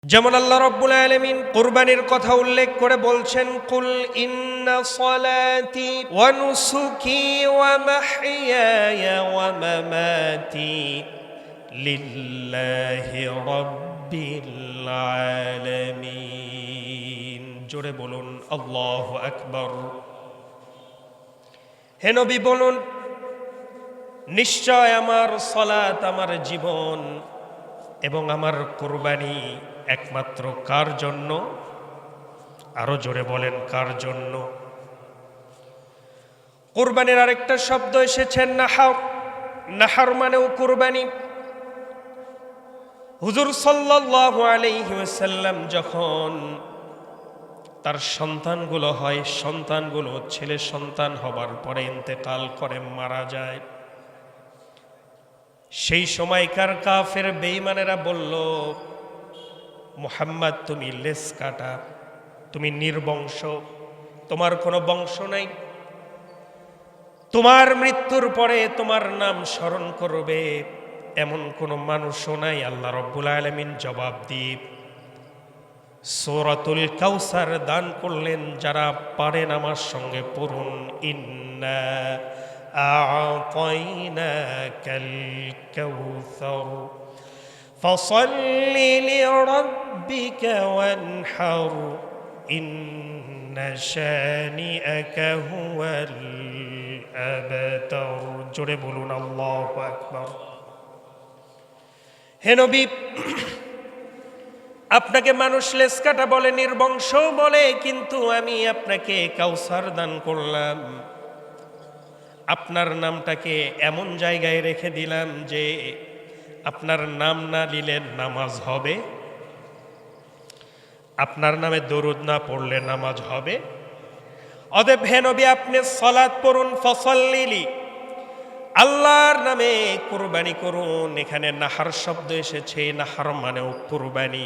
যেমন আল্লাহ রাব্বুল আলামিন কুরবানির কথা উল্লেখ করে বলছেন, কুল ইন্না সলাতি ওয়া নুসুকি ওয়া মাহইয়ায়া ওয়া মামাতি লিল্লাহি রাব্বিল আলামিন। জোরে বলুন আল্লাহু আকবার। হে নবী বলুন, নিশ্চয় আমার সালাত, আমার জীবন এবং আমার কুরবানি একমাত্র কার জন্য? আরো জোরে বলেন, কার জন্য? কুরবানির আরেকটা শব্দ এসেছে নাহার। নাহার মানেও কুরবানি। হুজুর সাল্লাল্লাহু আলাইহি ওয়াসাল্লাম যখন তার সন্তানগুলো হয়, সন্তানগুলো ছেলে সন্তান হবার পরে ইন্তেকাল করে, মারা যায়, সেই সময়কার কাফের বেঈমানেরা বলল, মুহাম্মদ তুমি লেস কাটা, তুমি নির্বংশ, তোমার কোনো বংশ নাই, তোমার মৃত্যুর পরে তোমার নাম স্মরণ করবে এমন কোনো মানুষও নাই। আল্লাহ রাব্বুল আলামিন জবাব দিয়ে সূরাতুল কাউসার দান করলেন। যারা পারেন আমার সঙ্গে পড়ুন, ইন্না আ'তাইনাকাল কাউসার فصل لربك وانحر إن شانئك هو الأبتر। জোরে বলুন আল্লাহু আকবার। হে নবী, আপনাকে মানুষ লেসকাটা বলে, নির্বংশ বলে, কিন্তু আমি আপনাকে কাউসার দান করলাম। আপনার নামটাকে এমন জায়গায় রেখে দিলাম যে আপনার নাম না নিলে নামাজ হবে, আপনার নামে দরুদ না পড়লে নামাজ হবে। অতএব হে নবী, আপনি সালাত পড়ুন, ফসল্লিলি, আল্লাহর নামে কুরবানি করুন। এখানে নাহার শব্দ এসেছে, নাহার মানেও কুরবানি।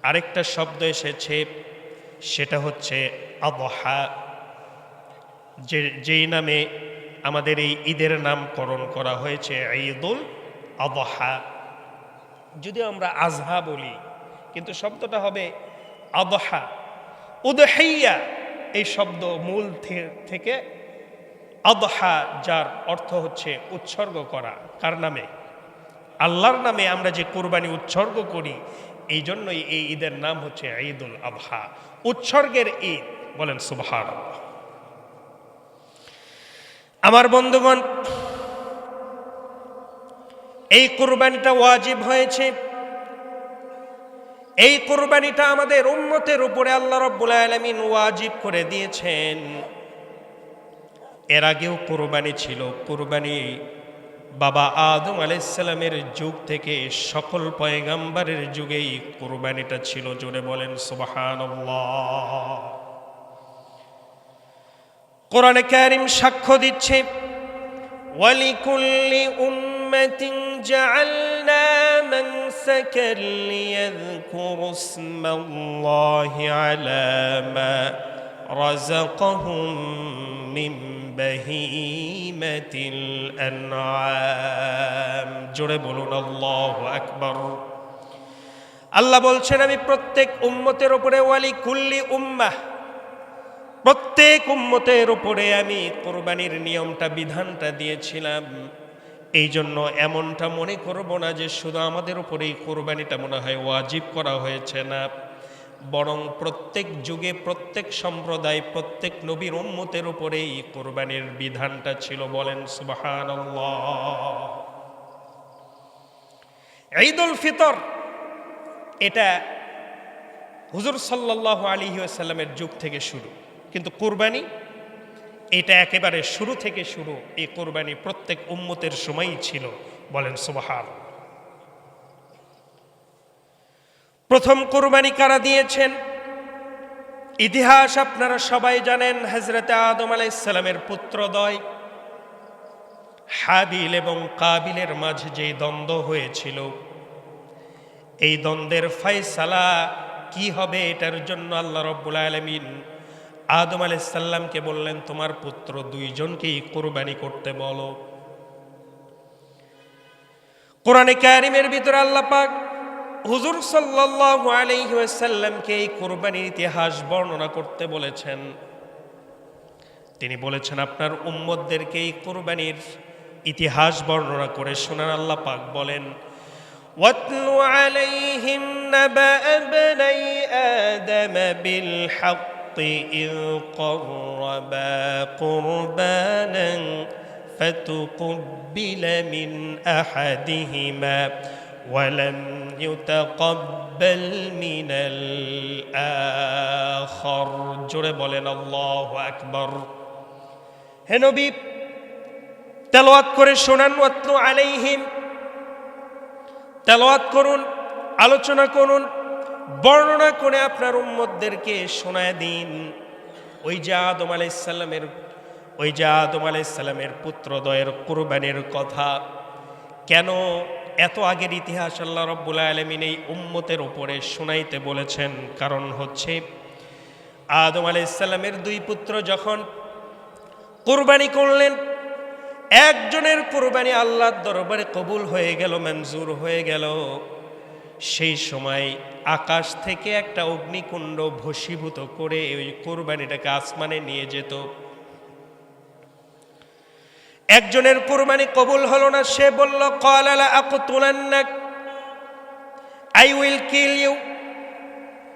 আরেকটা শব্দ এসেছে, সেটা হচ্ছে আদহা, যেই নামে আমাদের এই ঈদের নামকরণ করা হয়েছে, ঈদুল আদহা। যদিও আমরা আজহা বলি, কিন্তু শব্দটা হবে আদহা। উদহিয়া এই শব্দ মূল থেকে আদহা, যার অর্থ হচ্ছে উৎসর্গ করা। কার নামে? আল্লাহর নামে আমরা যে কুরবানি উৎসর্গ করি, এই জন্যই এই ঈদের নাম হচ্ছে ঈদুল আদহা, উৎসর্গের ঈদ। বলেন সুবহানাল্লাহ। আমার বন্ধুগণ, এই কুরবানিটা ওয়াজিব হয়েছে। এই কুরবানিটা আমাদের উম্মতের উপরে আল্লাহ রাব্বুল আলামিন ওয়াজিব করে দিয়েছেন। এর আগেও কুরবানি ছিল। কুরবানি বাবা আদম আলাইহিস সালামের যুগ থেকে সকল পয়গাম্বরের যুগেই কুরবানিটা ছিল। জোরে বলেন সুবহানাল্লাহ। কোরআনে কারীম সাক্ষ্য দিচ্ছে, ওয়ালিকুল্লি উম্মাতিন জাআলনা মানসাকান লিয়াযকুরু ইসমাল্লাহি আলা মা রাযাকাহুম মিন বাহীমাতিল আনআম। জোরে বলুন আল্লাহু আকবার। আল্লাহ বলছেন, আমি প্রত্যেক উম্মতের উপরে, ওয়ালিকুল্লি উম্মাহ, প্রত্যেক উম্মতের উপরে আমি কুরবানির নিয়মটা, বিধানটা দিয়েছিলাম। এই জন্য এমনটা মনে করব না যে শুধু আমাদের উপরেই কুরবানিটা মনে হয় ওয়াজিব করা হয়েছে, না, বরং প্রত্যেক যুগে, প্রত্যেক সম্প্রদায়, প্রত্যেক নবীর উম্মতের উপরেই কুরবানির বিধানটা ছিল। বলেন সুবহানাল্লাহ। ঈদুল ফিতর, এটা হুজুর সাল্লাল্লাহু আলাইহি ওয়াসাল্লামের যুগ থেকে শুরু, কিন্তু কুরবানি এটা একেবারে শুরু থেকে শুরু। এই কুরবানি প্রত্যেক উম্মতের সময়ই ছিল। বলেন সুবহানাল্লাহ। প্রথম কুরবানি কারা দিয়েছেন? ইতিহাস আপনারা সবাই জানেন। হযরতে আদম আলাইহিস সালামের পুত্রদ্বয় হাবিল এবং কাবিলের মাঝে যেই দ্বন্দ্ব হয়েছিল, এই দ্বন্দ্বের ফয়সালা কি হবে, এটার জন্য আল্লাহ রাব্বুল আলামিন আদম আলাইহিস সালামকে বললেন, তোমার পুত্র দুইজনকেই কুরবানি করতে বলো। কোরআনে কারীমের ভিতরে আল্লাহ পাক হুজুর সাল্লাল্লাহু আলাইহি ওয়াসাল্লামকে এই কুরবানির ইতিহাস বর্ণনা করতে বলেছেন। তিনি বলেছেন আপনার উম্মতদেরকে এই কুরবানির ইতিহাস বর্ণনা করে শোনান। আল্লাহ পাক বলেন, ওয়াতলু আলাইহিম নাবা ইবনাই আদম বিল হাক্কি ইয ক্বাররাবা কুরবানান ফাতুকুব্বিলা মিন আহাদিহিমা ওয়ালাম ইউতাকাব্বাল মিনাল আখার। জোরে বলেন আল্লাহু আকবার। হে নবী, তেলাওয়াত করে শোনান। ওয়াতলু আলাইহিম, তেলাওয়াত করুন, আলোচনা করুন, বর্ণনা করে আপনার উম্মতদেরকে শোনায় দিন ওই যে আদম আলাইহিস সালামের পুত্রদ্বয়ের কুরবানির কথা। কেন এত আগের ইতিহাস আল্লাহ রাব্বুল আলামিন এই উম্মতের উপরে শোনাইতে বলেছেন? কারণ হচ্ছে আদম আলাইহিস সালামের দুই পুত্র যখন কুরবানি করলেন, একজনের কুরবানি আল্লাহর দরবারে কবুল হয়ে গেল, মঞ্জুর হয়ে গেল। সেই সময় আকাশ থেকে একটা অগ্নিকুণ্ড ভস্মীভূত করে ওই কুরবানিটাকে আসমানে নিয়ে যেত। একজনের কুরবানি কবুল হলো না, সে বলল ক্বালা লা আকতুলান্নাক, আই উইল কিল ইউ,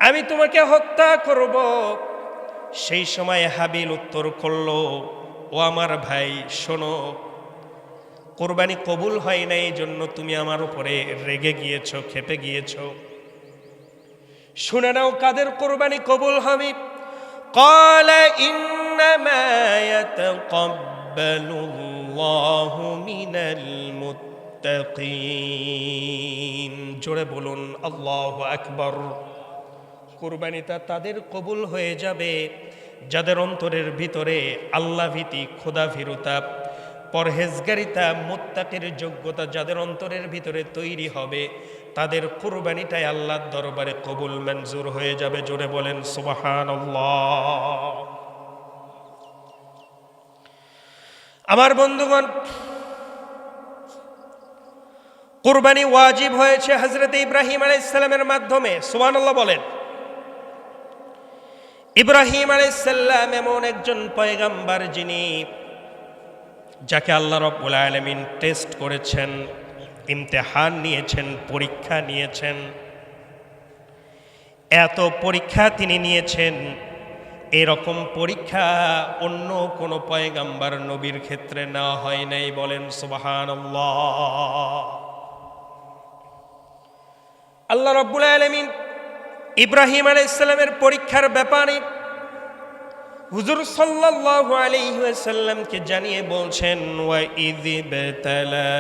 আমি তোমাকে হত্যা করব। সেই সময় হাবিল উত্তর করলো, ও আমার ভাই শোনো, কুরবানি কবুল হয় না, এই জন্য তুমি আমার উপরে রেগে গিয়েছো, ক্ষেপে গিয়েছো। শুনে নাও কাদের কুরবানি কবুল হবে। ক্বালা ইন্নামা ইয়াতাকাব্বালুল্লাহু মিনাল মুত্তাকিন। জোরে বলুন আল্লাহু আকবার। কুরবানিটা তাদের কবুল হয়ে যাবে যাদের অন্তরের ভিতরে আল্লাহ ভীতি, খোদা ভীরুতা, পরহেজগারিতা, মুত্তাকির যোগ্যতা যাদের অন্তরের ভিতরে তৈরি হবে, তাদের কুরবানিটাই আল্লাহর দরবারে কবুল মঞ্জুর হয়ে যাবে। জোরে বলেন সুবহানাল্লাহ। আমার বন্ধুগণ, কুরবানি ওয়াজিব হয়েছে হযরত ইব্রাহিম আলাইহিস সালামের মাধ্যমে। সুবহানাল্লাহ বলেন। ইব্রাহিম আলাইহিস সালাম এমন একজন পয়গম্বর যিনি, যাকে আল্লাহ রাব্বুল আলামিন টেস্ট করেছেন, ইমতিহান নিয়েছেন, পরীক্ষা নিয়েছেন। এত পরীক্ষা তিনি নিয়েছেন, এরকম পরীক্ষা অন্য কোনো পয়গম্বর নবীর ক্ষেত্রে নেওয়া হয় নাই। বলেন সুবহানাল্লাহ। আল্লাহ রাব্বুল আলামিন ইব্রাহিম আলাইহিস সালামের পরীক্ষার ব্যাপারে হুজুর সাল্লাল্লাহু আলাইহি ওয়াসাল্লামকে জানিয়ে বলছেন, ওয়া ইযিবতালা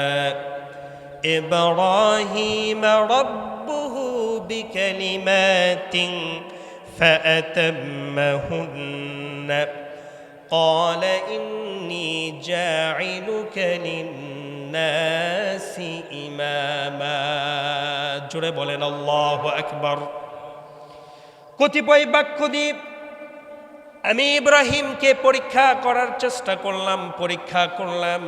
ইব্রাহিম রাব্বুহু বিকালিমাতিন ফাআতাম্মাহুন্না ক্বালা ইন্নী জাঈলুকা লিন্নাসি ইমামা। জোরে বলেন আল্লাহু আকবার। কতিপয় বাক্য দিয়ে আমি ইব্রাহিমকে পরীক্ষা করার চেষ্টা করলাম, পরীক্ষা করলাম,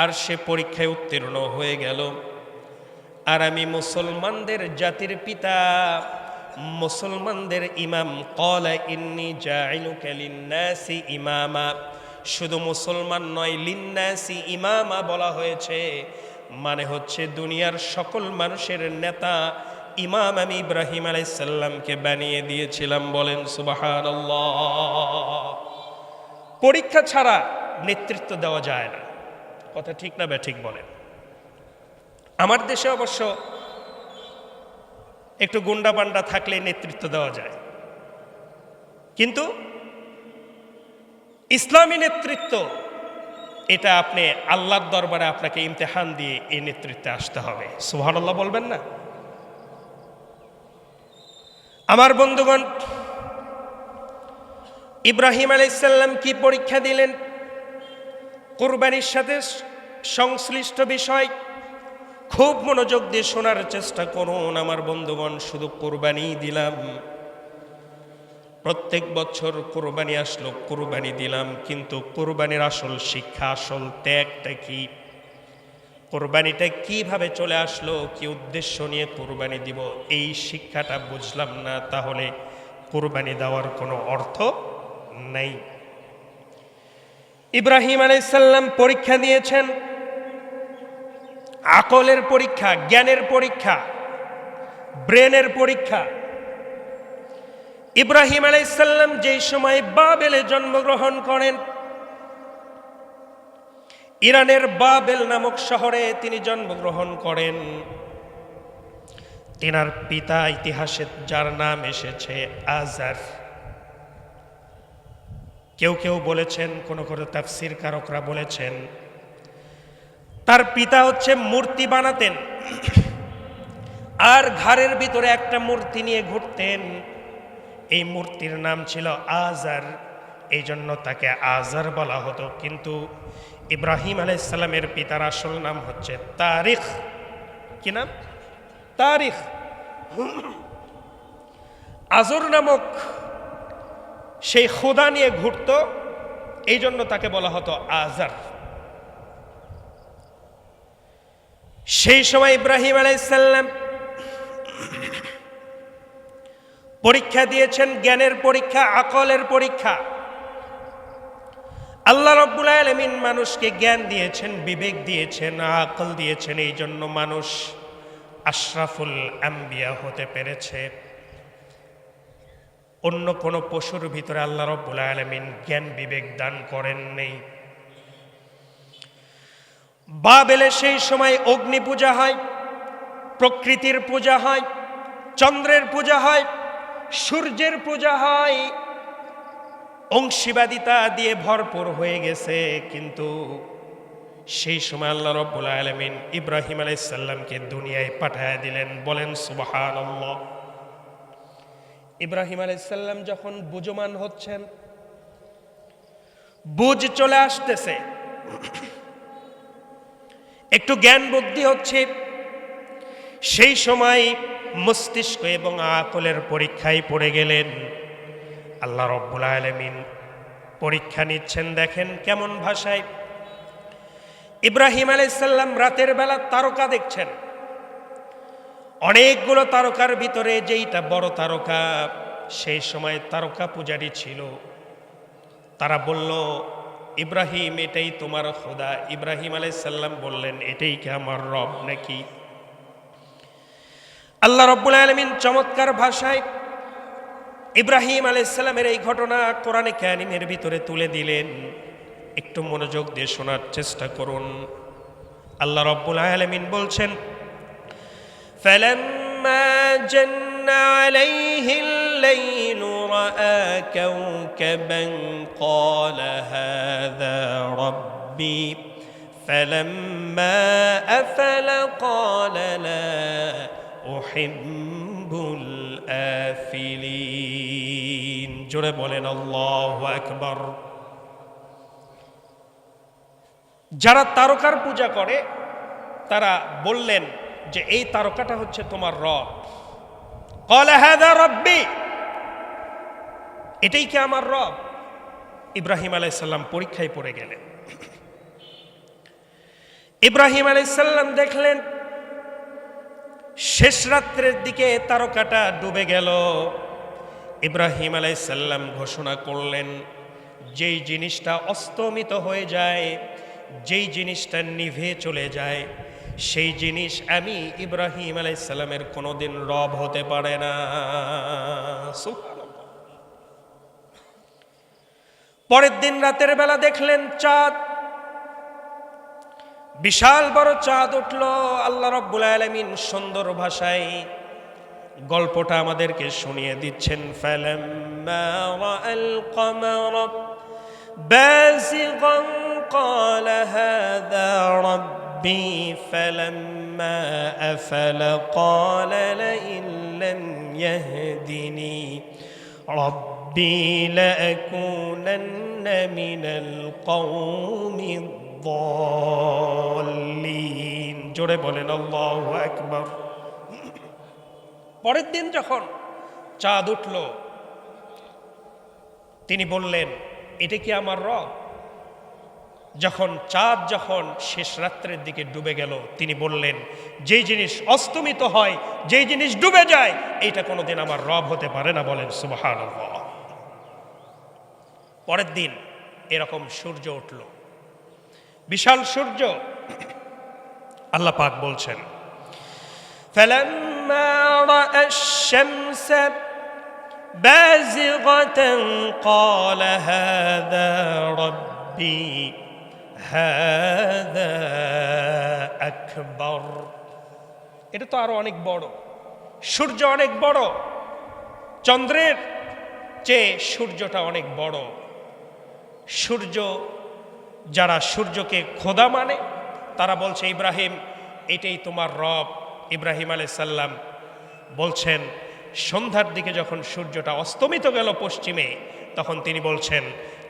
আর সে পরীক্ষায় উত্তীর্ণ হয়ে গেল। আর আমি মুসলমানদের জাতির পিতা, মুসলমানদের ইমাম, ক্বালা ইন্নী জাঈলুকা লিন্নাসি ইমামা। শুধু মুসলমান নয়, লিন্নাসি ইমামা বলা হয়েছে, মানে হচ্ছে দুনিয়ার সকল মানুষের নেতা, ইমাম আমি ইব্রাহিম আলাইহিস সালামকে বানিয়ে দিয়েছিলাম। বলেন সুবহানাল্লাহ। পরীক্ষা ছাড়া নেতৃত্ব দেওয়া যায় না। কথা ঠিক না ব্যাঠিক বলেন? আমার দেশে অবশ্য একটু গুন্ডা পান্ডা থাকলে নেতৃত্ব দেওয়া যায়, কিন্তু ইসলামী নেতৃত্ব, এটা আপনি আল্লাহর দরবারে আপনাকে ইমতিহান দিয়ে এই নেতৃত্বে আসতে হবে। সুবহানাল্লাহ বলবেন না? আমার বন্ধুগণ, ইব্রাহিম আলাইহিস সালাম কি পরীক্ষা দিলেন? কুরবানির সাথে সংশ্লিষ্ট বিষয় খুব মনোযোগ দিয়ে শোনার চেষ্টা করুন। আমার বন্ধুগণ, শুধু কুরবানি দিলাম, প্রত্যেক বছর কুরবানি আসলো, কুরবানি দিলাম, কিন্তু কুরবানির আসল শিক্ষা, আসল ত্যাগটা কি? কোরবানিটা কিভাবে চলে আসলো, কি উদ্দেশ্য নিয়ে কোরবানি দিব, এই শিক্ষাটা বুঝলাম না, তাহলে কোরবানি দেওয়ার কোনো অর্থ নেই। ইব্রাহিম আলাইহিস সালাম পরীক্ষা দিয়েছেন, আকলের পরীক্ষা, জ্ঞানের পরীক্ষা, ব্রেনের পরীক্ষা। ইব্রাহিম আলাইহিস সালাম যেই সময় বাবেলে জন্মগ্রহণ করেন, ইরানের বাবেল নামক শহরে তিনি জন্মগ্রহণ করেন। তিনার পিতা ইতিহাসে যার নাম এসেছে আজার। কেউ কেউ বলেছেন, কোন কোন তাফসীর কারকরা বলেছেন তার পিতা হচ্ছে মূর্তি বানাতেন আর ঘরের ভিতরে একটা মূর্তি নিয়ে ঘুরতেন। এই মূর্তির নাম ছিল আজার, এই জন্য তাকে আজার বলা হতো। কিন্তু ইব্রাহিম আলাইহিস সালামের পিতার আসল নাম হচ্ছে তারিখ। কি নাম? তারিখ। আজর নামক সেই খোদা নিয়ে ঘুরত, এই জন্য তাকে বলা হতো আজার। সেই সময় ইব্রাহিম আলাইহিস সালাম পরীক্ষা দিয়েছেন, জ্ঞানের পরীক্ষা, আকলের পরীক্ষা। আল্লাহ রাব্বুল আলামিন মানুষকে জ্ঞান দিয়েছেন, বিবেক দিয়েছেন, আকল দিয়েছেন, এই জন্য মানুষ আশরাফুল আম্বিয়া হতে পেরেছে। অন্য কোন পশুর ভিতরে আল্লাহ রাব্বুল আলামিন জ্ঞান বিবেক দান করেননি। বাবেলে সেই সময় অগ্নি পূজা হয়, প্রকৃতির পূজা হয়, চন্দ্রের পূজা হয়, সূর্যের পূজা হয়, অংশীবাদিতা দিয়ে ভরপুর হয়ে গেছে। কিন্তু সেই সময় আল্লাহ রাব্বুল আলামিন ইব্রাহিম আলাইহিস সালামকে দুনিয়ায় পাঠায় দিলেন। বলেন সুবহানাল্লাহ। ইব্রাহিম আলাইহিস সালাম যখন বুঝমান হচ্ছেন, বুঝ চলে আসতেছে, একটু জ্ঞান বুদ্ধি হচ্ছে, সেই সময় মস্তিষ্ক এবং আকলের পরীক্ষায় পড়ে গেলেন। আল্লাহ রাব্বুল আলামিন পরীক্ষা নিচ্ছেন, দেখেন কেমন ভাষায়। ইব্রাহিম আলাইহিস সালাম রাতের বেলা তারকা দেখছেন। অনেকগুলো তারকার ভিতরে যেইটা বড় তারকা, সেই সময় তারকা পূজারী ছিল। তারা বলল, ইব্রাহিম এটাই তোমার খোদা? ইব্রাহিম আলাইহিস সালাম বললেন, এটাই কি আমার রব নাকি? আল্লাহ রাব্বুল আলামিন চমৎকার ভাষায় ইব্রাহিম আলাইহিস সালামের এই ঘটনা কোরআনে কারীমের ভিতরে তুলে দিলেন। একটু মনোযোগ দিয়ে শোনার চেষ্টা করুন। আল্লাহ রাব্বুল আলামিন বলছেন, فَلَمَّا جَنَّ عَلَيْهِ اللَّيْلُ رَأَى كَوْكَبًا قَالَ هَذَا رَبِّي فَلَمَّا أَفَلَ قَالَ لَا أُحِبُّ الْآفِلِينَ। জোরে বলেন আল্লাহু আকবার। যারা তারকার পূজা করে তারা বললেন যে এই তারকাটা হচ্ছে তোমার রব। ক্বালা হাযা রাব্বি, এটাই কি আমার রব? ইব্রাহিম আলাইহিস সালাম পরীক্ষায় পড়ে গেলেন। ইব্রাহিম আলাইহিস সালাম দেখলেন শেষ রাত্রের দিকে তারকাটা ডুবে গেল। ইব্রাহিম আলাইহিস সালাম ঘোষণা করলেন, যেই জিনিসটা অস্তমিত হয়ে যায়, যেই জিনিসটা নিভে চলে যায়, সেই জিনিস আমি ইব্রাহিম আলাইহিস সালামের কোনোদিন রব হতে পারে না। সুবহানাল্লাহ। পরের দিন রাতের বেলা দেখলেন চাঁদ, বিশাল বড় চাঁদ উঠল। আল্লাহ রাব্বুল আলামিন সুন্দর ভাষায় গল্পটা আমাদেরকে শুনিয়ে দিচ্ছেন। ফালাম্মা রাআল কমারা বাযিগান ক্বালা হাযা রাব্বি ফালাম্মা আফালা ক্বালা লাইন লাম ইয়াহদিনি রাব্বি লাআকুনান্না মিনাল কওমি দ্বাল্লিন। জোরে বলেন আল্লাহু আকবার। পরের দিন যখন চাঁদ উঠল, তিনি বললেন, এটা কি আমার রব? যখন চাঁদ যখন শেষ রাত্রের দিকে ডুবে গেল, তিনি বললেন, যেই জিনিস অস্তমিত হয়, যেই জিনিস ডুবে যায়, এইটা কোনোদিন আমার রব হতে পারে না। বলেন সুবহানাল্লাহ। পরের দিন এরকম সূর্য উঠল, বিশাল সূর্য। আল্লাহ পাক বলছেন, فَلَمَّا رَأَى الشَّمْسَ بَازِغَةً قَالَ هَذَا رَبِّي هَذَا أَكْبَرُ। এটা তো আরো অনেক বড়, সূর্য অনেক বড়, চন্দ্রের চেয়ে সূর্যটা অনেক বড়। সূর্য, যারা সূর্যকে খোদা মানে, তারা বলছে, ইব্রাহিম এটাই তোমার রব। ইব্রাহিম আলাইহিস সালাম বলছেন, সন্ধ্যার দিকে যখন সূর্যটা অস্তমিত গেল পশ্চিমে, তখন তিনি বলছেন,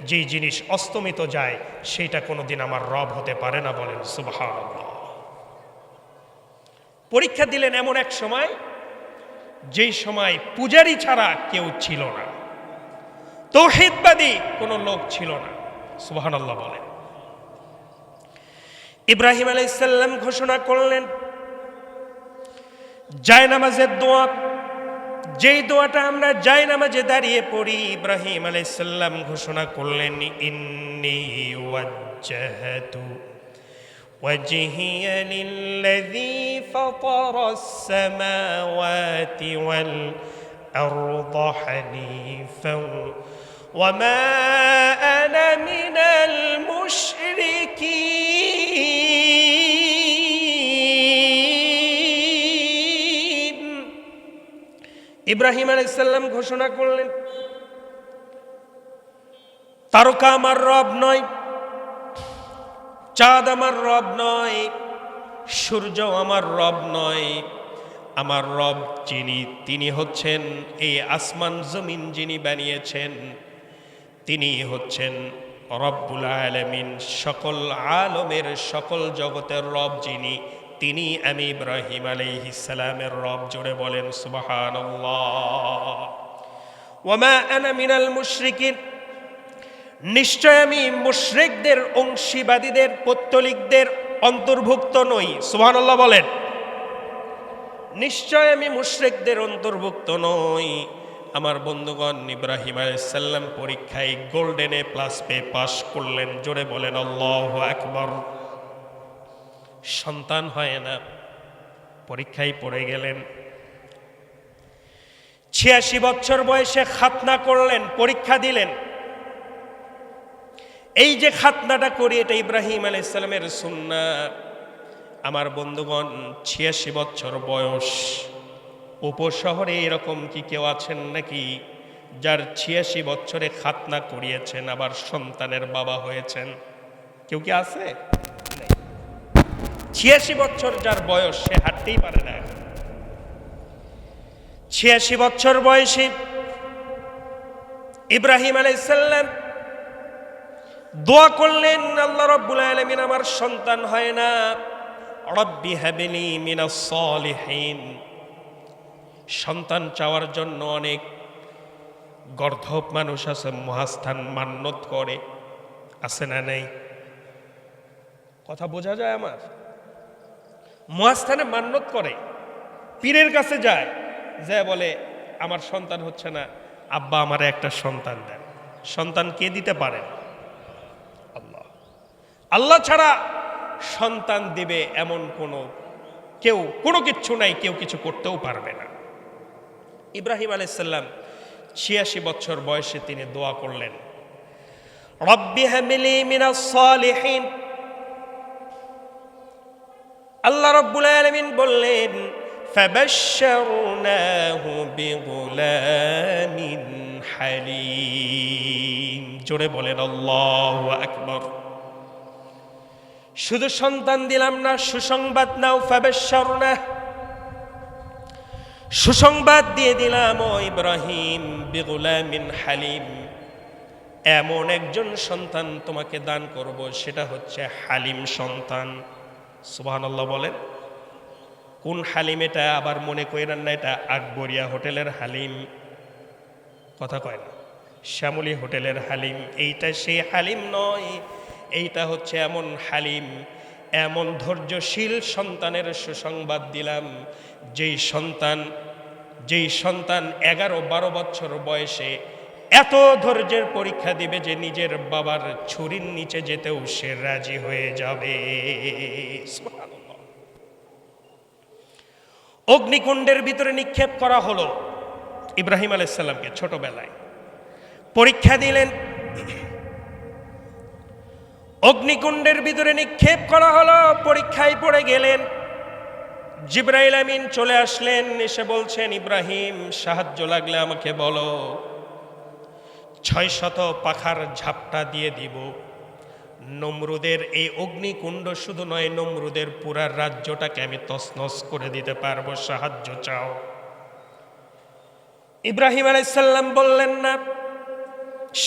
যেই জিনিস অস্তমিত যায় সেইটা কোনোদিন আমার রব হতে পারে না। বলেন সুবহানাল্লাহ। পরীক্ষা দিলেন এমন এক সময়, যেই সময় পূজারি ছাড়া কেউ ছিল না, তাওহীদবাদী কোনো লোক ছিল না। সুবহানাল্লাহ বলেন। ইব্রাহিম আলাইহিস সালাম ঘোষণা করলেন, জায়নামাজের দোয়া, যেই দোয়াটা আমরা জায়নামাজে দাঁড়িয়ে পড়ি, ইব্রাহিম আলাইহিস সালাম ঘোষণা করলেন, ইন্নী ওয়াজ্জাহতু ওয়াজহিয়া লিল্লাযী ফাতারাস সামাওয়াতি ওয়াল আরদা হানিফান ওয়া মা আনা মিনাল মুশরিকিন। ইব্রাহিম আলাইহিস সালাম ঘোষণা করলেন, তারকা আমার রব নয়, চাঁদ আমার রব নয়, সূর্য আমার রব নয়। আমার রব যিনি, তিনি হচ্ছেন এই আসমান জমিন যিনি বানিয়েছেন, তিনি হচ্ছেন রব্বুল আলামিন, সকল আলমের, সকল জগতের রব যিনি, তিনি আমি ইব্রাহিম আলাইহিস সালামের রব। জোরে বলেন সুবহানাল্লাহ। ওয়া মা আনা মিনাল মুশরিকিন, নিশ্চয় আমি মুশরিকদের, অংশীবাদীদের, পৌত্তলিকদের অন্তর্ভুক্ত নই। সুবহানাল্লাহ বলেন। নিশ্চয় আমি মুশরিকদের অন্তর্ভুক্ত নই। আমার বন্ধুগণ, ইব্রাহিম আলাইহিস সালাম পরীক্ষায় গোল্ডেন এ প্লাস পেয়ে পাশ করলেন। জোরে বলেন আল্লাহু আকবার। সন্তান হয় না, পরীক্ষায় পড়ে গেলেন। ৮৬ বছর বয়সে খাতনা করলেন, পরীক্ষা দিলেন। এই যে খাতনাটা করি, এটা ইব্রাহিম আলাইহিস সালামের সুন্নাত। আমার বন্ধুগণ, ৮৬ বছর বয়স, উপশহরে এরকম কি কেউ আছেন নাকি যার ৮৬ বছরে খাতনা করিয়েছেন, আবার সন্তানের বাবা হয়েছেন? কেউ কি আছে? ৮৬ বছর যার বয়স, সে হাঁটতেই পারে না। ৮৬ বছর বয়সে ইব্রাহিম আলাইহিস সালাম দোয়া করলেন, আল্লাহ রাব্বুল আলামিন আমার সন্তান হয় না, রব্বি হাবলি মিনাস সালিহিন। সন্তান চাওয়ার জন্য অনেক গর্ধব মানুষ আছে, মহাস্থান মান্যত করে, আছে না নাই? কথা বোঝা যায় আমার? মহাস্থানে মান্যত করে, পীরের কাছে যায়, যা বলে আমার সন্তান হচ্ছে না, আব্বা আমারে একটা সন্তান দেন। সন্তান কে দিতে পারে? আল্লাহ। আল্লাহ ছাড়া সন্তান দিবে এমন কেউ কোনো কিচ্ছু নাই, কেউ কিছু করতেও পারবে না। ইব্রাহিম আলাইহিস সালাম ৮৬ বছর বয়সে তিনি দোয়া করলেন, রব্বি হাবলি মিনাস সালিহিন। আল্লাহ রাব্বুল আলামিন বললেন, ফাবাশশারনাহু বিগুলামিন হালিম। জোরে বলেন আল্লাহু আকবার। শুধু সন্তান দিলাম না, সুসংবাদ নাও। ফাবাশশারনাহু, সুসংবাদ দিয়ে দিলাম, ও ইব্রাহিম, বিগুলামিন হালিম, এমন একজন সন্তান তোমাকে দান করব, সেটা হচ্ছে হালিম সন্তান। সুবহানাল্লাহ বলেন। কোন হালিম এটা? আবার মনে করেন না এটা আকবরিয়া হোটেলের হালিম, কথা কয় না, শ্যামলী হোটেলের হালিম। এইটা সেই হালিম নয়, এইটা হচ্ছে এমন হালিম, এমন ধৈর্যশীল সন্তানের সুসংবাদ দিলাম, যেই সন্তান 11-12 বছর বয়সে এত ধৈর্যের পরীক্ষা দিবে যে নিজের বাবার ছুরির নিচে যেতেও সে রাজি হয়ে যাবে। সুবহানাল্লাহ। অগ্নিকুণ্ডের ভিতরে নিক্ষেপ করা হলো ইব্রাহিম আলাইহিস সালামকে। ছোটবেলায় পরীক্ষা দিলেন, অগ্নিকুণ্ডের ভিতরে নিক্ষেপ করা হলো, পরীক্ষায় পড়ে গেলেন। জিবরাইল আমিন চলে আসলেন, এসে বলছেন, ইব্রাহিম সাহায্য লাগলে আমাকে বলো, 600 পাখার ঝাপটা দিয়ে দিব। নমরুদের এই অগ্নিকুণ্ড শুধু নয়, নমরুদের পুরা রাজ্যটাকে আমি তছনছ করে দিতে পারবো, সাহায্য চাও। ইব্রাহিম আলাইহিস সালাম বললেন, না,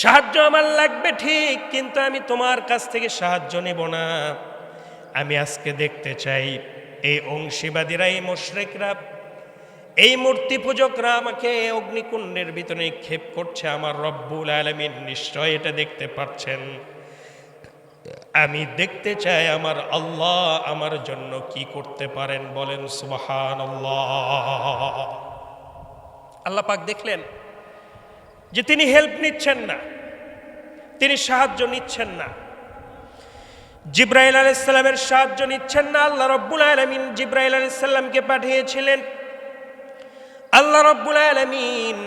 সাহায্য আমার লাগবে ঠিক, কিন্তু আমি তোমার কাছ থেকে সাহায্য নেব না। আমি আজকে দেখতে চাই এই অংশীবাদীরা, এই মুশরিকরা, এই মূর্তি পূজকরা আমাকে অগ্নিকুণ্ডের ভিতরে নিক্ষেপ করছে। আমার রব্বুল আলামিন নিশ্চয় এটা দেখতে পাচ্ছেন। আমি দেখতে চাই আমার আল্লাহ আমার জন্য কি করতে পারেন। বলেন সুবহানাল্লাহ। আল্লাহ পাক দেখলেন যে তিনি হেল্প নিচ্ছেন না, তিনি সাহায্য নিচ্ছেন না, জিবরাইল আলাইহিস সালামের সাহায্য নিচ্ছেন না। আল্লাহ রাব্বুল আলামিন জিবরাইল আলাইহিস সালামকে পাঠিয়েছিলেন। আল্লাহ রাব্বুল আলামিন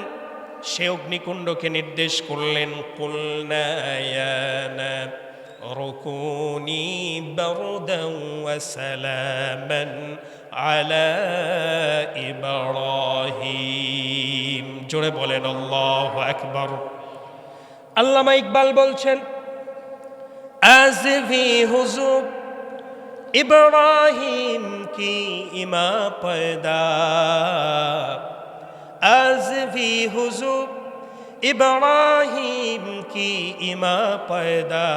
সে অগ্নিকুণ্ডকে নির্দেশ করলেন, কুলনা ইয়া নারকুনি বারদান ওয়া সালামান আলা ইব্রাহিম। জোরে বলেন আল্লাহু আকবার। আল্লামা ইকবাল বলছেন, আযফি হুজুর ইব্রাহিম কি ইমা পয়দা, আযফি হুজুর ইব্রাহিম কি ইমা পয়দা,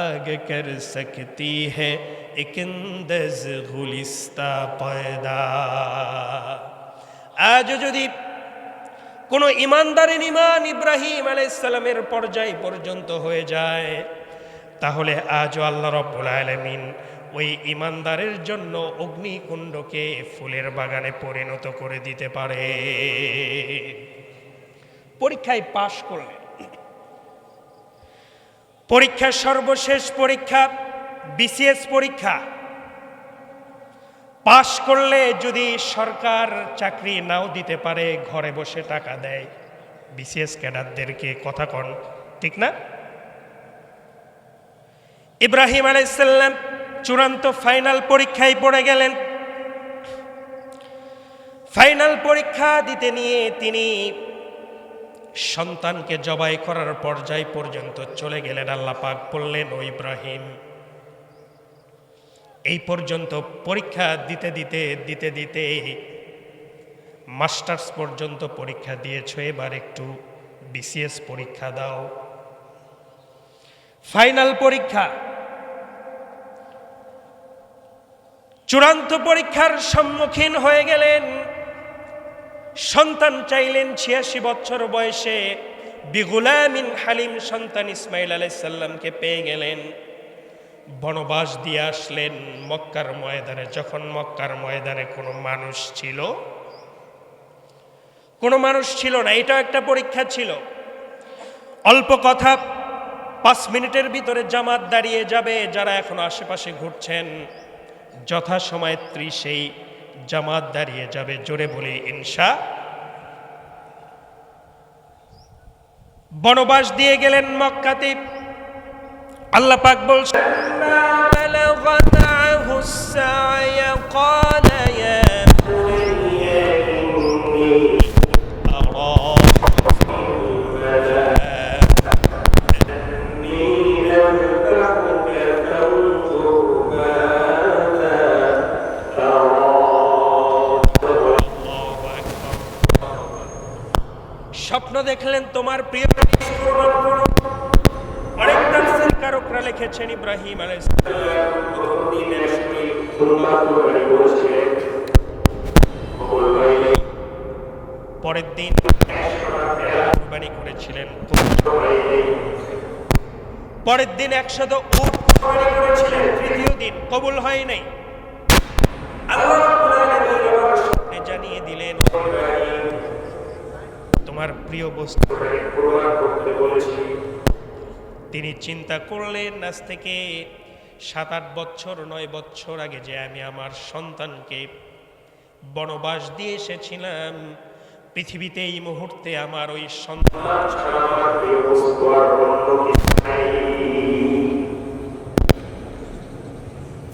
আগে কর সকতি है एक अंदज गुलिस्ता पैदा। আজ যদি কোন ইমানদারের ইমান ইব্রাহিম আলাইহিস সালামের পর্যায় পর্যন্ত হয়ে যায়, তাহলে আজও আল্লাহ রাব্বুল আলামিন ওই ইমানদারের জন্য অগ্নিকুণ্ডকে ফুলের বাগানে পরিণত করে দিতে পারে। পরীক্ষায় পাশ করলে, পরীক্ষার সর্বশেষ পরীক্ষা বিসিএস পরীক্ষা, পাশ করলে যদি সরকার চাকরি নাও দিতে পারে, ঘরে বসে টাকা দেয় বিসিএস ক্যাডারদেরকে। কথা কন ঠিক না? ইব্রাহিম আলাইহিস সালাম চূড়ান্ত ফাইনাল পরীক্ষায় পড়ে গেলেন। ফাইনাল পরীক্ষা দিতে নিয়ে তিনি সন্তানকে জবাই করার পর্যায় পর্যন্ত চলে গেলেন। আল্লাহ পাক বললেন, ও ইব্রাহিম, এই পর্যন্ত পরীক্ষা দিতে দিতে দিতে দিতে মাস্টার্স পর্যন্ত পরীক্ষা দিয়েছ, এবার একটু বিসিএস পরীক্ষা দাও। ফাইনাল পরীক্ষা, চূড়ান্ত পরীক্ষার সম্মুখীন হয়ে গেলেন। সন্তান চাইলেন, 86 বছর বয়সে বিগুলামিন হালিম সন্তান ইসমাইল আলাইহিস সালামকে পেয়ে গেলেন। বনবাস দিয়ে আসলেন মক্কার ময়দানে। যখন মক্কার ময়দানে কোনো মানুষ ছিল না, এটাও একটা পরীক্ষা ছিল। অল্প কথা, 5 মিনিটের ভিতরে জামাত দাঁড়িয়ে যাবে। যারা এখন আশেপাশে ঘুরছেন, যথাসময়ে সেই জামাত দাঁড়িয়ে যাবে। জোরে বলি ইনশা। বনবাস দিয়ে গেলেন মক্কাতে। আল্লাহ পাক বলছেন, স্বপ্ন দেখলেন তোমার প্রিয় অনেক তাফসীর কারকরা লিখেছেন ইব্রাহিম আলাইহিস পরের দিন কুরবানি করেছিলেন। পরের দিন 100 উট কুরবানি করেছিলেন, তৃতীয় দিন কবুল হয় নাই। আল্লাহ রাব্বুল আলামিন আমার স্বপ্নে জানিয়ে দিলেন, তোমার প্রিয় বস্তু কুরবান করতে বলেছি। তিনি চিন্তা করলেন, আজ থেকে 7-8 বছর 9 বছর আগে যে আমি আমার সন্তানকে বনবাস দিয়ে এসেছিলাম, পৃথিবীতে এই মুহূর্তে আমার ওই সন্তান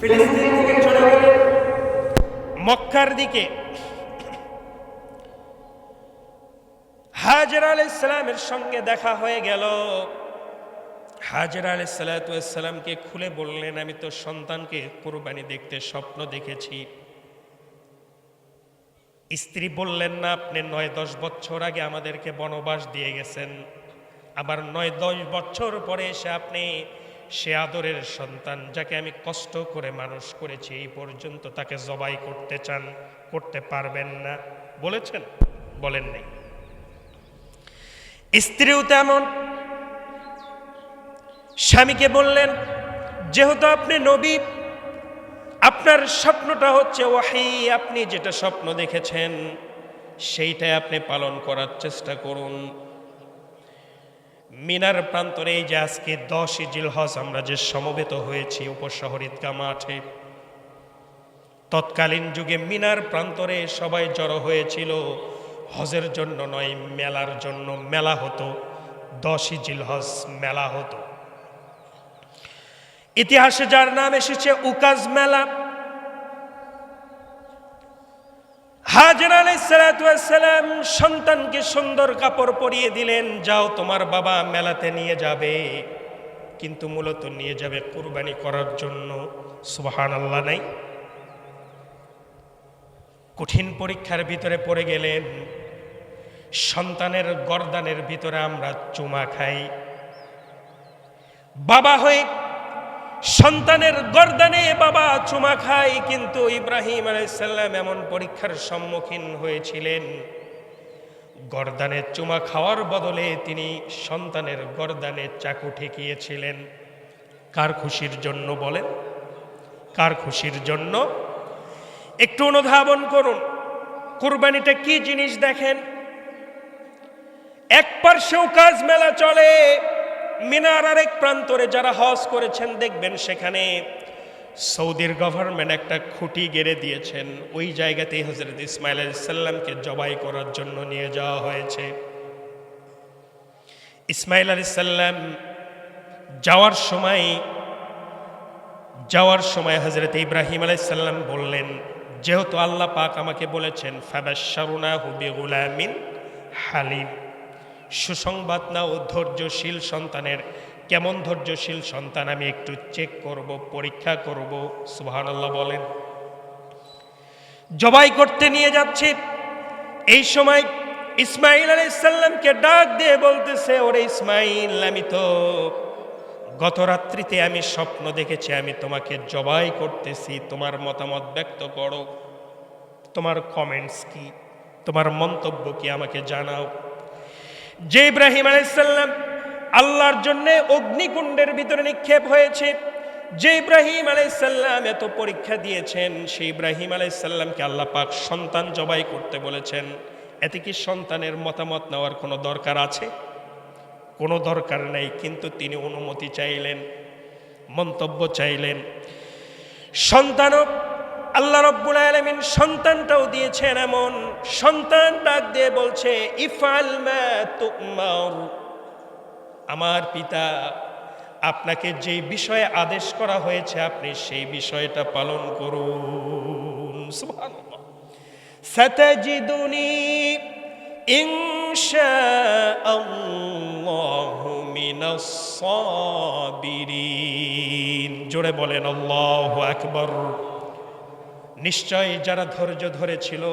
ফিলিস্তিন থেকে চলে গেলেন মক্কার দিকে। হাজেরা আলাইহিস সালামের সঙ্গে দেখা হয়ে গেল। হাজেরা আলাইহিস সালামকে খুলে বললেন, আমি তো সন্তানকে কুরবানি দেখতে স্বপ্ন দেখেছি। স্ত্রী বললেন, না, আপনি 9-10 বছর আগে আমাদেরকে বনবাস দিয়ে গেছেন, আবার 9-10 বছর পরে এসে আপনি সে আদরের সন্তান যাকে আমি কষ্ট করে মানুষ করেছি এই পর্যন্ত তাকে জবাই করতে চান, করতে পারবেন না বলেছেন? বলেন নাই। স্ত্রীও তেমন। স্বামীকে বললেন, যেহেতু আপনি নবী, আপনার স্বপ্নটা হচ্ছে ওয়াহী, আপনি যেটা স্বপ্ন দেখেছেন সেইটাই আপনি পালন করার চেষ্টা করুন। মিনার প্রান্তরে এই যে আজকে 10 জিলহজ আমরা যে সমবেত হয়েছি উপশহর ঈদগাহ মাঠে, তৎকালীন যুগে মিনার প্রান্তরে সবাই জড়ো হয়েছিল হজের জন্য নয়, মেলার জন্য। মেলা হতো, 10 জিলহজ মেলা হতো। ইতিহাসে যার নাম এসেছে উকাজ মেলা। হাজেরা আলাইহিস সালাম সন্তানকে সুন্দর কাপড় পরিয়ে দিলেন, যাও তোমার বাবা মেলাতে নিয়ে যাবে, কিন্তু মূলত নিয়ে যাবে কুরবানি করার জন্য। সুবহানাল্লাহ নাই? কঠিন পরীক্ষার ভিতরে পড়ে গেলেন। সন্তানের গর্দানের ভিতরে আমরা চুমা খাই, বাবা হয়ে সন্তানের গর্দানে বাবা চুমা খায়, কিন্তু ইব্রাহিম আলাইহিস সালাম এমন পরীক্ষার সম্মুখীন হয়েছিলেন, গর্দানে চুমা খাওয়ার বদলে তিনি সন্তানের গর্দানে চাকু ঠেকিয়েছিলেন। কার খুশির জন্য বলেন? কার খুশির জন্য? একটু অনুধাবন করুন, কুরবানিটা কি জিনিস দেখেন। এক পার্শ্বেও কাজ মেলা চলে, মিনার আরেক প্রান্তরে যারা হজ করেছেন দেখবেন সেখানে সৌদির গভর্নমেন্ট একটা খুঁটি গেড়ে দিয়েছেন, ওই জায়গাতেই হযরত ইসমাঈল আলাইহিস সালামকে জবাই করার জন্য নিয়ে যাওয়া হয়েছে। ইসমাঈল আলাইহিস সালাম যাওয়ার সময় হযরত ইব্রাহিম আলাইহিস সালাম বললেন, যেহেতু আল্লাহ পাক আমাকে বলেছেন ফাবাশশারনাহু বিগুলামিন হালিম, সুসংবাদ নাও ধৈর্যশীল সন্তানের। কেমন ধৈর্যশীল সন্তান আমি একটু চেক করব, পরীক্ষা করব। সুবহানাল্লাহ বলেন। জবাই করতে নিয়ে যাচ্ছে, এই সময় ইসমাঈল আলাইহিস সালামকে ডাক দিয়ে বলতেছে, ওরে ইসমাঈল, আমি তো গত রাত্রিতে আমি স্বপ্ন দেখেছি আমি তোমাকে জবাই করতেছি, তোমার মতামত ব্যক্ত করো, তোমার কমেন্টস কি, তোমার মন্তব্য কি, আমাকে জানাও। যে ইব্রাহিম আলাইহিস সালাম আল্লাহর জন্য অগ্নিকুণ্ডের ভিতরে নিক্ষেপ হয়েছে, যে ইব্রাহিম আলাইহিস সালাম এত পরীক্ষা দিয়েছেন, সেই ইব্রাহিম আলাইহিস সালামকে আল্লাহ পাক সন্তান জবাই করতে বলেছেন, এতে কি সন্তানের মতামত নেওয়ার কোনো দরকার আছে? কোনো দরকার নেই, কিন্তু তিনি অনুমতি চাইলেন, মন্তব্য চাইলেন। সন্তানও আল্লাহ রাব্বুল আলামিন সন্তানটাও দিয়েছেন এমন, সন্তান ডাক দিয়ে বলছে, ইফআল মা তুমার, আমার পিতা, আপনাকে যেই বিষয়ে আদেশ করা হয়েছে আপনি সেই বিষয়টা পালন করুন। সুবহানাল্লাহ। সাতাজিদুনি ইনশাআল্লাহু মিনাস সাবিরিন। জোরে বলেন আল্লাহু আকবার। নিশ্চয় যারা ধৈর্য ধরেছিল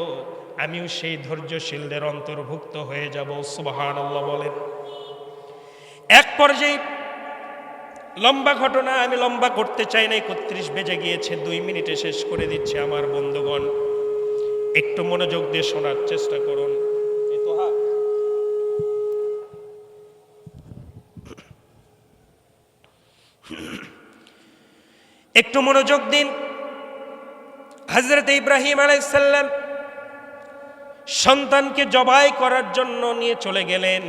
আমিও সেই ধৈর্যশীলদের অন্তর্ভুক্ত হয়ে যাব। সুবহানাল্লাহ বলেন। এক পর্যায়ে লম্বা ঘটনা, আমি লম্বা করতে চাই না, 31 বেজে গিয়েছে, 2 মিনিটে শেষ করে দিচ্ছে। আমার বন্ধুগণ, একটু মনোযোগ দিয়ে শোনার চেষ্টা করুন। একটু মনোযোগ দিন। হযরত ইব্রাহিম আলাইহিস সালাম সন্তানকে জবাই করার জন্য নিয়ে চলে গেলেন।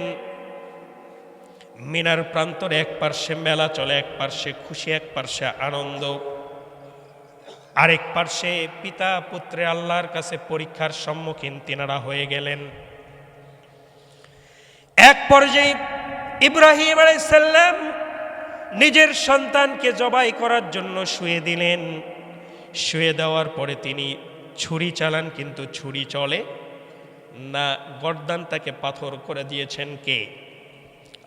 মিনার প্রান্তরে এক পার্শ্বে মেলা চলে, এক পার্শ্বে খুশি, এক পার্শ্বে আনন্দ, আরেক পার্শ্বে পিতা পুত্রে আল্লাহর কাছে পরীক্ষার সম্মুখীন তিনারা হয়ে গেলেন। এক পর্যায়ে ইব্রাহিম আলাইহিস সালাম নিজের সন্তানকে জবাই করার জন্য শুয়ে দিলেন। শুয়ে দেওয়ার পরে তিনি ছুরি চালান, কিন্তু ছুরি চলে না, গর্দানটাকে পাথর করে দিয়েছেন কে?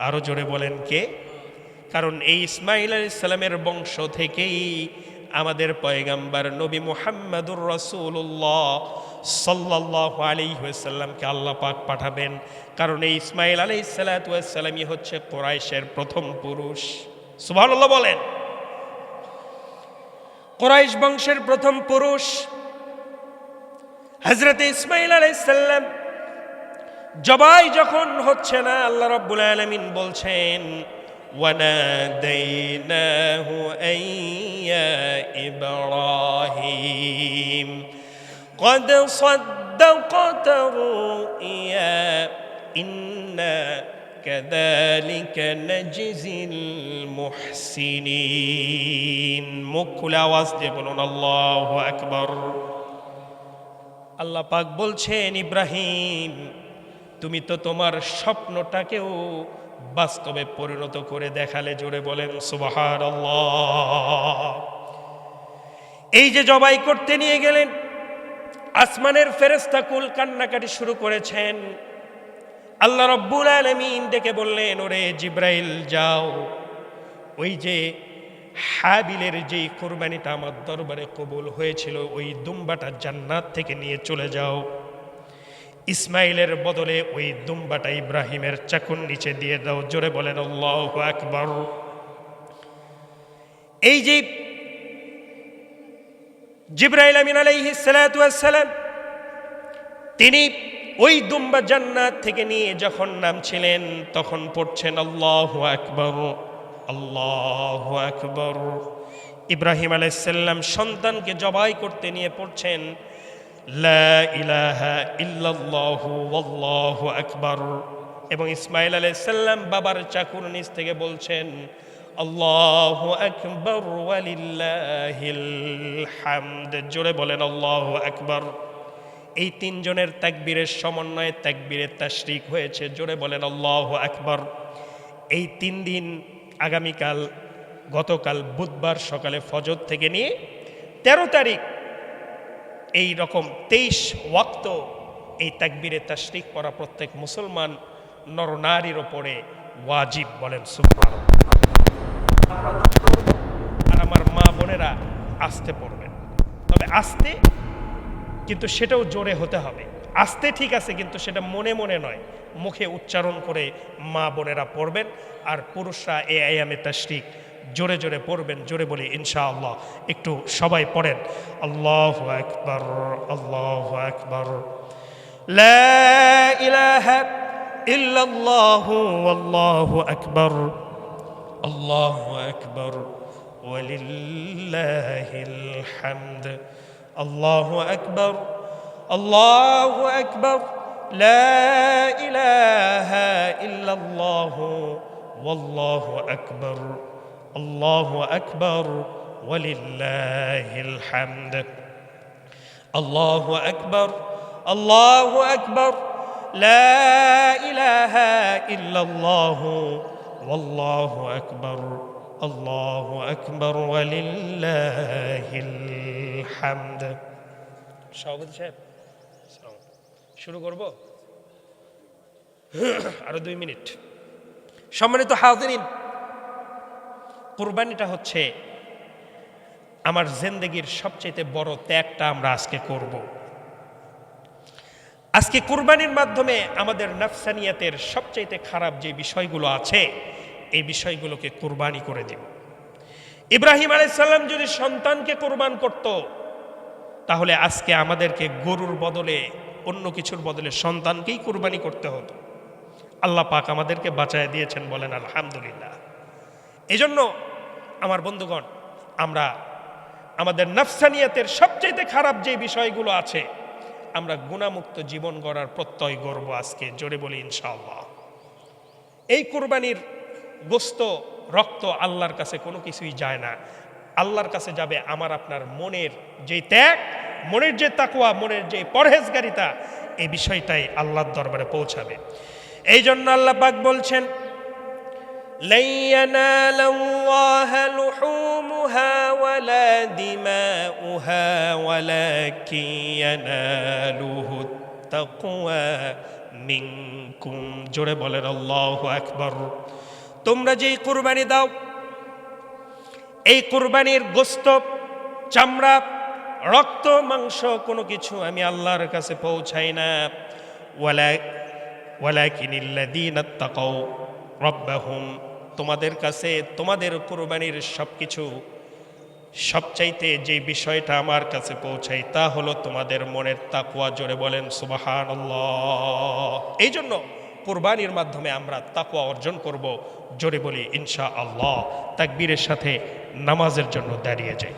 আরো জোরে বলেন কে? কারণ এই ইসমাঈল আলাইহিস সালামের বংশ থেকেই আমাদের পয়গাম্বার নবী মুহাম্মদুর রাসূলুল্লাহ সাল্লাল্লাহু আলাইহি ওয়াসাল্লামকে আল্লাহ পাক পাঠাবেন। কারণ এই ইসমাঈল আলাইহিস সালাতু ওয়াস সালামই হচ্ছে কুরাইশের প্রথম পুরুষ। সুবহানাল্লাহ বলেন। কুরাইশ বংশের প্রথম পুরুষ হযরত ইসমাঈল আলাইহিস সালাম জবাই যখন হচ্ছে না, আল্লাহ রাব্বুল আলামিন বলছেন وَنَادَيْنَاهُ أَن يَا إِبْرَاهِيمُ قَدْ صَدَّقْتَ الرُّؤْيَا إِنَّا كَذَلِكَ نَجْزِي الْمُحْسِنِينَ। মুখ খুলে আওয়াজ দিয়ে বলুন আল্লাহু আকবার। আল্লাহ পাক বলছেন, ইব্রাহিম তুমি তো তোমার স্বপ্নটাকেও বাস্তবে পরিণত করে দেখালে। জোরে বলেন সুবহানাল্লাহ। এই যে জবাই করতে নিয়ে গেলেন, আসমানের ফেরেশতা কুল কান্নাকাটি শুরু করেছেন। আল্লাহ রাব্বুল আলামিন ডেকে বললেন, ওরে জিব্রাইল যাও, ওই যে হাবিলের যেই কুরবানিটা আমার দরবারে কবুল হয়েছিল, ওই দুম্বাটা জান্নাত থেকে নিয়ে চলে যাও। ইসমাইলের বদলে ওই দুম্বাটা ইব্রাহিমের চাকুর নিচে দিয়ে দাও। জোরে বলেন আল্লাহু আকবার। এই যে জিবরাইল আমিন আলাইহিস সালাতু ওয়াস সালাম, তিনি ওই দুম্বা জান্নাত থেকে নিয়ে যখন নামছিলেন, তখন পড়ছেন আল্লাহু আকবার, আল্লাহু আকবার। ইব্রাহিম আলাইহিস সালাম সন্তানকে জবাই করতে নিয়ে পড়ছেন লা ইলাহা ইল্লাল্লাহু ওয়াল্লাহু আকবার। এবং ইসমাঈল আলাইহিস সালাম বাবার চাকুর নিচ থেকে বলছেন আল্লাহু আকবার ওয়ালিল্লাহিল হামদ। জোরে বলেন আল্লাহু আকবার। এই তিনজনের তাকবীরের সমন্বয়ে তাকবীরে তাশরিক হয়েছে। জোরে বলেন আল্লাহু আকবার। এই 3 দিন, আগামীকাল, গতকাল বুধবার সকালে ফজর থেকে নিয়ে 13 তারিখ এই রকম 23 ওয়াক্ত এই তাকবীরে তাশরিক করা প্রত্যেক মুসলমান নরনারীর ওপরে ওয়াজিব। বলেন সুবহানাল্লাহ। আর আমার মা বোনেরা আস্তে পড়বেন, তবে আস্তে, কিন্তু সেটাও জোরে হতে হবে। আস্তে ঠিক আছে, কিন্তু সেটা মনে মনে নয়, মুখে উচ্চারণ করে মা বোনেরা পড়বেন। আর পুরুষরা এই আয়ামে তাশরিক জোরে জোরে পড়বেন। জোরে বলি ইনশাআল্লাহ। একটু সবাই পড়েন আল্লাহু আকবার, আল্লাহু আকবার। লা ইলাহা ইল্লাল্লাহু আল্লাহু আকবার, আল্লাহু আকবার ওয়ালিল্লাহিল হামদ, আল্লাহু আকবার, আল্লাহু আকবার। লা ইলাহা ইল্লাল্লাহু ওয়াল্লাহু আকবার, আল্লাহু আকবার ওয়ালিল্লাহিল হামদ, আল্লাহু আকবার, আল্লাহু আকবার। লা ইলাহা ইল্লাল্লাহু ওয়াল্লাহু আকবার, আল্লাহু আকবার ওয়ালিল্লাহিল হামদ। সভাপতি সাহেব, শুরু করব? আরো 2 মিনিট। সম্মানিত হাজিরিন, কুরবানিটা হচ্ছে আমার জিন্দেগির সবচেয়ে বড় ত্যাগটা আমরা আজকে করব। আজকে কুরবানির মাধ্যমে আমাদের নফসানিয়াতের সবচেয়ে খারাপ যে বিষয়গুলো আছে, এই বিষয়গুলোকে কুরবানি করে দিব। ইব্রাহিম আলাইহিস সালাম যদি সন্তানকে কুরবান করত, তাহলে আজকে আমাদেরকে গরুর বদলে, অন্য কিছুর বদলে সন্তানকেই কুরবানি করতে হতো। আল্লাহ পাক আমাদেরকে বাঁচায় দিয়েছেন, বলেন আলহামদুলিল্লাহ। এজন্য আমার বন্ধুগণ, আমরা আমাদের নাফসানিয়াতের সবচেয়ে খারাপ যে বিষয়গুলো আছে, আমরা গুনাহমুক্ত জীবন গড়ার প্রত্যয় গড়ব আজকে, জোরে বলি ইনশাআল্লাহ। এই কুরবানির গোস্ত, রক্ত আল্লাহর কাছে কোনো কিছুই যায় না। আল্লাহর কাছে যাবে আমার আপনার মনের যে ত্যাগ, মনের যে তাকওয়া, মনের যে পরহেজগারিতা, এই বিষয়টাই আল্লাহর দরবারে পৌঁছাবে। এই জন্য আল্লাহ পাক বলছেন, لن ينال الله لحومها ولا دماؤها ولكن يناله التقوى منكم। জোরে বলেন আল্লাহু আকবার। তোমরা যেই কুরবানি দাও, এই কুরবানির গোশত, চামড়া, রক্ত, মাংস কোনো কিছু আমি আল্লাহর কাছে পৌঁছাই না। ওয়ালাকিনিল্লাযীনা তাকাউ রব্বাহুম, তোমাদের কাছে তোমাদের কুরবানির সবকিছু সবচাইতে যে বিষয়টা আমার কাছে পৌঁছায় তা হলো তোমাদের মনের তাকওয়া। জোরে বলেন সুবহানাল্লাহ। এই জন্য কুরবানির মাধ্যমে আমরা তাকওয়া অর্জন করব। জোরে বলি ইনশাআল্লাহ। তাকবীরের সাথে নামাজের জন্য দাঁড়িয়ে যাই।